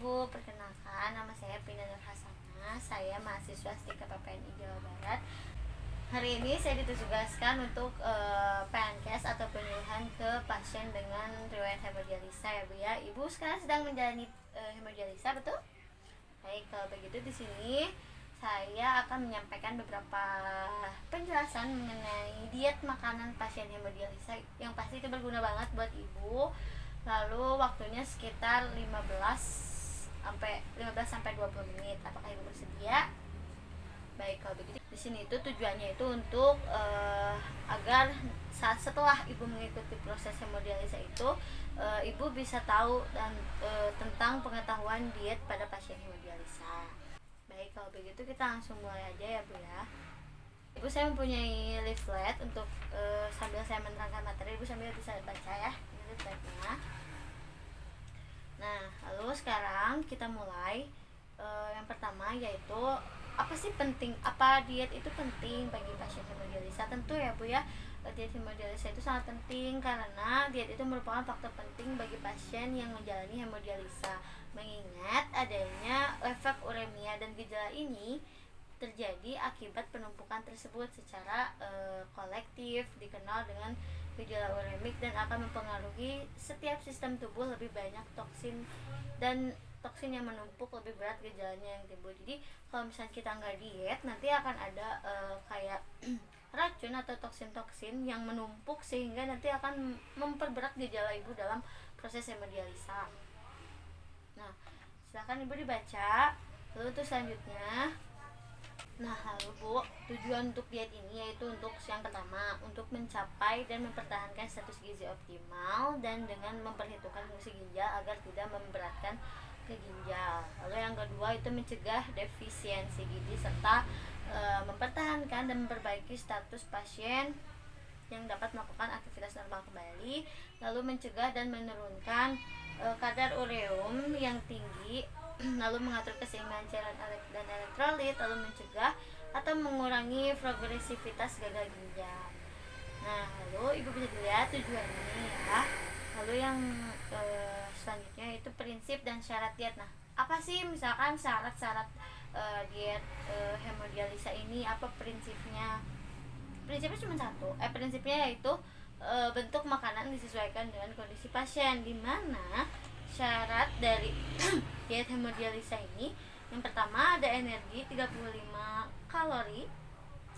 Ibu, perkenalkan nama saya Pina Nur Hasanah. Saya mahasiswa STIK PPNI Jawa Barat. Hari ini saya ditugaskan untuk PNKes atau penyuluhan ke pasien dengan riwayat hemodialisa ya Bu ya. Ibu sekarang sedang menjalani hemodialisa, betul? Baik, kalau begitu di sini saya akan menyampaikan beberapa penjelasan mengenai diet makanan pasien hemodialisa yang pasti itu berguna banget buat Ibu. Lalu waktunya sekitar 15 sampai 20 menit. Apakah Ibu bersedia? Baik, kalau begitu di sini itu tujuannya itu untuk agar setelah Ibu mengikuti proses hemodialisa itu Ibu bisa tahu dan tentang pengetahuan diet pada pasien hemodialisa. Baik, kalau begitu kita langsung mulai aja ya Bu ya. Ibu, saya mempunyai leaflet untuk sambil saya menerangkan materi, Ibu sambil bisa baca ya. Ini leafletnya. Nah, lalu sekarang kita mulai. Yang pertama yaitu apa sih diet itu penting bagi pasien hemodialisa? Tentu ya Bu ya, diet hemodialisa itu sangat penting karena diet itu merupakan faktor penting bagi pasien yang menjalani hemodialisa, mengingat adanya efek uremia dan gejala ini terjadi akibat penumpukan tersebut secara kolektif, dikenal dengan gejala uremik, dan akan mempengaruhi setiap sistem tubuh. Lebih banyak toksin yang menumpuk, lebih berat gejalanya yang timbul. Jadi kalau misalnya kita nggak diet, nanti akan ada kayak racun atau toksin-toksin yang menumpuk sehingga nanti akan memperberat gejala Ibu dalam proses hemodialisa. Nah, silakan Ibu dibaca. Lalu untuk selanjutnya, nah lalu Bu, tujuan untuk diet ini yaitu untuk yang pertama, untuk mencapai dan mempertahankan status gizi optimal dan dengan memperhitungkan fungsi ginjal agar tidak memberatkan ke ginjal. Lalu yang kedua itu mencegah defisiensi gizi serta mempertahankan dan memperbaiki status pasien yang dapat melakukan aktivitas normal kembali. Lalu mencegah dan menurunkan kadar ureum yang tinggi, lalu mengatur keseimbangan cairan dan elektrolit, lalu mencegah atau mengurangi progresivitas gagal ginjal. Nah, lalu Ibu bisa dilihat tujuannya ya. Lalu yang selanjutnya itu prinsip dan syarat diet. Nah, apa sih misalkan syarat-syarat diet hemodialisa ini? Apa prinsipnya? Prinsipnya cuma satu. Prinsipnya yaitu bentuk makanan disesuaikan dengan kondisi pasien, di mana syarat dari diet hemodialisa ini yang pertama ada energi 35 kalori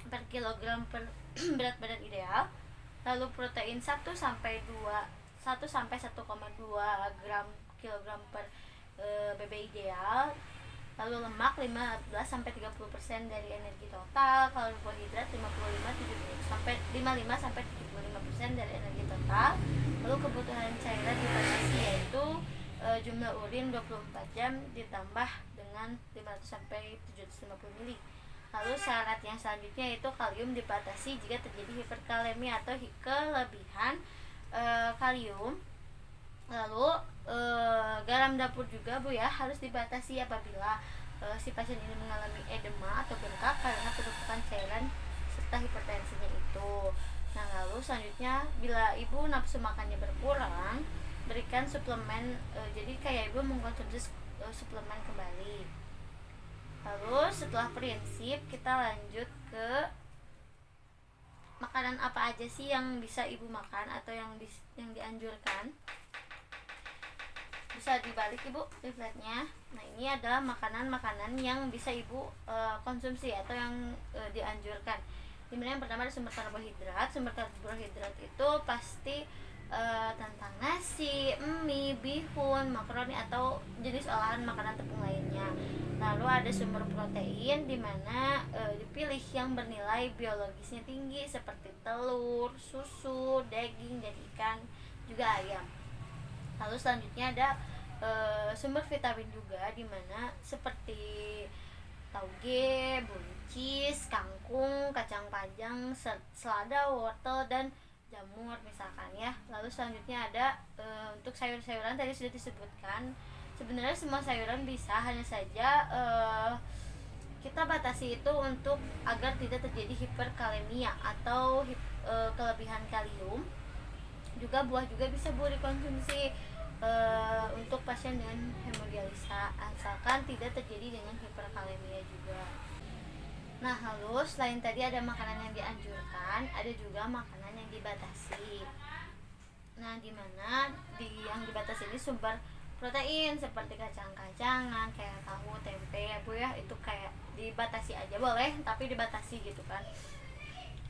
per kilogram per berat badan ideal, lalu protein 1 sampai 1,2 gram kilogram per BB ideal, lalu lemak 15 sampai 30% dari energi total, karbohidrat 55 sampai 75% dari energi total. Lalu kebutuhan cairan dibatasi yaitu jumlah urin 24 jam ditambah dengan 500 sampai 750 ml. Lalu syarat yang selanjutnya itu kalium dibatasi jika terjadi hiperkalemia atau kelebihan kalium. Lalu garam dapur juga Bu ya harus dibatasi apabila si pasien ini mengalami edema atau bengkak karena penumpukan cairan serta hipertensinya itu. Nah, lalu selanjutnya bila Ibu nafsu makannya berkurang, berikan suplemen, jadi kayak Ibu mengkonsumsi suplemen kembali. Lalu setelah prinsip kita lanjut ke makanan apa aja sih yang bisa Ibu makan atau yang dianjurkan. Bisa dibalik Ibu leafletnya. Nah, ini adalah makanan-makanan yang bisa Ibu konsumsi atau yang dianjurkan. Dimana yang pertama ada sumber karbohidrat. Sumber karbohidrat itu pasti tentang nasi, mie, bihun, makaroni atau jenis olahan makanan tepung lainnya. Lalu ada sumber protein, di mana dipilih yang bernilai biologisnya tinggi seperti telur, susu, daging, dan ikan, juga ayam. Lalu selanjutnya ada sumber vitamin juga, di mana seperti tauge, buncis, kangkung, kacang panjang, selada, wortel, dan jamur misalkan ya. Lalu selanjutnya ada untuk sayur-sayuran tadi sudah disebutkan. Sebenarnya semua sayuran bisa, hanya saja kita batasi itu untuk agar tidak terjadi hiperkalemia atau kelebihan kalium. Juga buah juga bisa Bu dikonsumsi. untuk pasien dengan hemodialisa, asalkan tidak terjadi dengan hiperkalemia juga. Nah, lalu selain tadi ada makanan yang dianjurkan, ada juga makanan yang dibatasi. Nah, dimana yang dibatasi ini sumber protein seperti kacang-kacangan, kayak tahu, tempe ya Bu ya, itu kayak dibatasi aja boleh, tapi dibatasi gitu kan.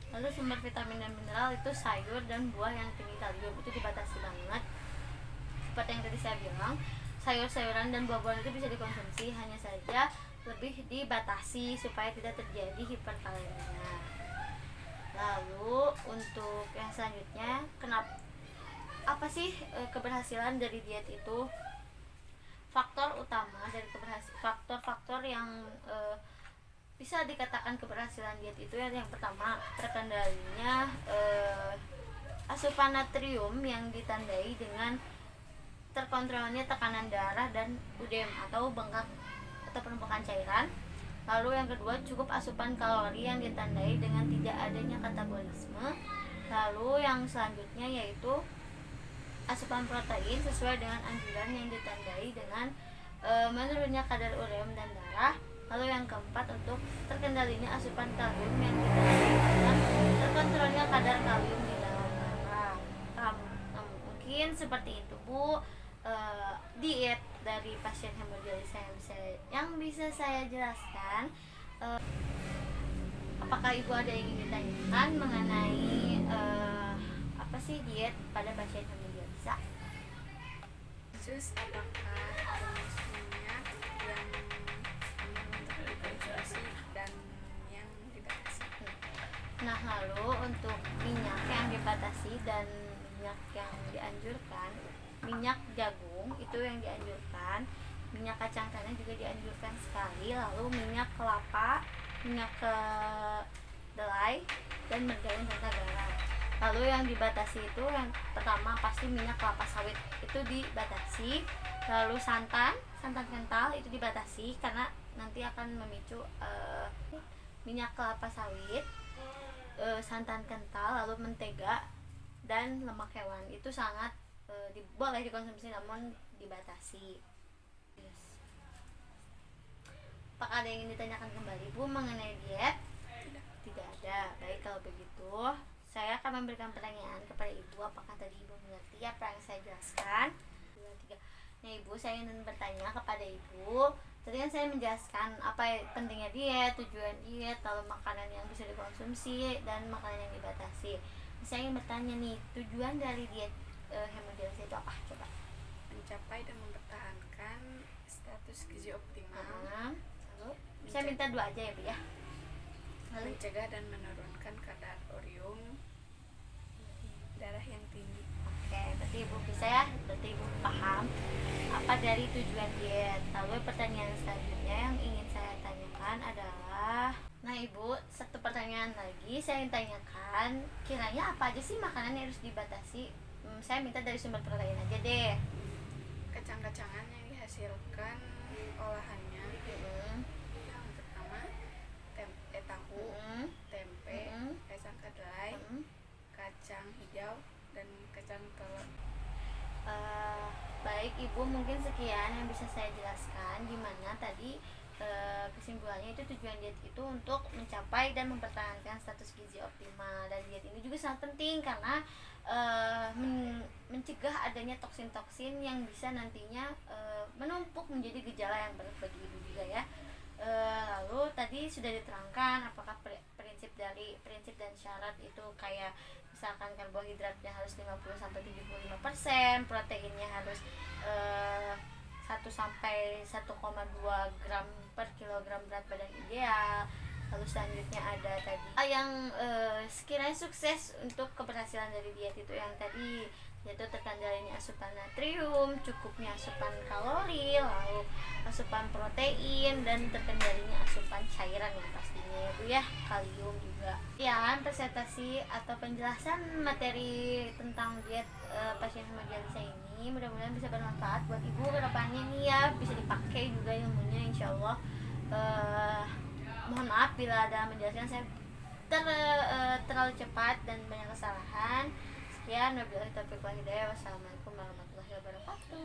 Lalu sumber vitamin dan mineral itu sayur dan buah yang tinggi kalium, itu dibatasi banget. Seperti yang tadi saya bilang, sayur-sayuran dan buah-buahan itu bisa dikonsumsi, hanya saja lebih dibatasi supaya tidak terjadi hiperkalemia. Lalu untuk yang selanjutnya, apa sih keberhasilan dari diet itu? Faktor utama dari faktor-faktor yang bisa dikatakan keberhasilan diet itu yang pertama, terkendalinya asupan natrium yang ditandai dengan terkontrolnya tekanan darah dan udem atau bengkak atau penumpukan cairan. Lalu yang kedua, cukup asupan kalori yang ditandai dengan tidak adanya katabolisme. Lalu yang selanjutnya yaitu asupan protein sesuai dengan anjuran yang ditandai dengan menurunnya kadar ureum dan darah. Lalu yang keempat, untuk terkendalinya asupan kalium yang ditandai dengan terkontrolnya kadar kalium di dalam darah. Mungkin seperti itu Bu, diet dari pasien hemodialisa yang bisa saya jelaskan. Apakah Ibu ada yang ingin ditanyakan mengenai apa sih diet pada pasien hemodialisa? Terus apakah jenis minyak yang aman untuk dikonsumsi dan yang dibatasi? Nah, lalu untuk minyak yang dibatasi dan minyak yang dianjurkan, minyak jagung itu yang dianjurkan, minyak kacang tanah juga dianjurkan sekali, lalu minyak kelapa, minyak kedelai, dan margarin tanpa garam. Lalu yang dibatasi itu yang pertama pasti minyak kelapa sawit itu dibatasi, lalu santan kental itu dibatasi karena nanti akan memicu minyak kelapa sawit, santan kental, lalu mentega dan lemak hewan itu sangat boleh dikonsumsi namun dibatasi. Apakah ada yang ingin ditanyakan kembali Bu mengenai diet? Tidak ada. Baik, kalau begitu saya akan memberikan pertanyaan kepada Ibu. Apakah tadi Ibu mengerti apa yang saya jelaskan? 2, 3. Nah Ibu, saya ingin bertanya kepada Ibu. Tadi kan saya menjelaskan apa pentingnya diet, tujuan diet, lalu makanan yang bisa dikonsumsi dan makanan yang dibatasi. Saya ingin bertanya nih, tujuan dari diet hemodialisa itu apa? Coba. Mencapai dan mempertahankan status gizi optimal. Lalu saya minta 2 aja ya Bu ya. Lalu Mencegah dan menurunkan kadar urium darah yang tinggi. Oke, berarti Ibu bisa ya, berarti Ibu paham apa dari tujuan diet. Lalu pertanyaan selanjutnya yang ingin saya tanyakan adalah, nah Ibu, satu pertanyaan lagi saya ingin tanyakan, kiranya apa aja sih makanan yang harus dibatasi? Saya minta dari sumber protein aja deh. Kacang-kacangan yang dihasilkan olahannya. Yang pertama tahu, tempe, kacang kedelai, kacang hijau, dan kacang telur. Baik Ibu, mungkin sekian yang bisa saya jelaskan, dimana tadi kesimpulannya itu tujuan diet itu untuk mencapai dan mempertahankan status gizi optimal, dan diet ini juga sangat penting karena mencegah adanya toksin-toksin yang bisa nantinya menumpuk menjadi gejala yang berat bagi ibu juga ya. Lalu tadi sudah diterangkan apakah prinsip dan syarat itu kayak misalkan karbohidratnya harus 50-75%, proteinnya harus 1-1,2 gram per kilogram berat badan ideal. Lalu selanjutnya ada tadi yang sekiranya sukses untuk keberhasilan dari diet itu yang tadi, yaitu terkendalinya asupan natrium, cukupnya asupan kalori, lalu asupan protein, dan terkendalinya asupan cairan yang pastinya ya Bu ya, kalium juga. Ya, presentasi atau penjelasan materi tentang diet pasien hemodialisa ini mudah-mudahan bisa bermanfaat buat Ibu ke depannya nih ya, bisa dipakai juga ilmunya insyaallah. Mohon maaf bila ada menjelaskan saya terlalu cepat dan banyak kesalahan. Sekian, wabillahi taufiq wal hidayah. Wassalamualaikum warahmatullahi wabarakatuh.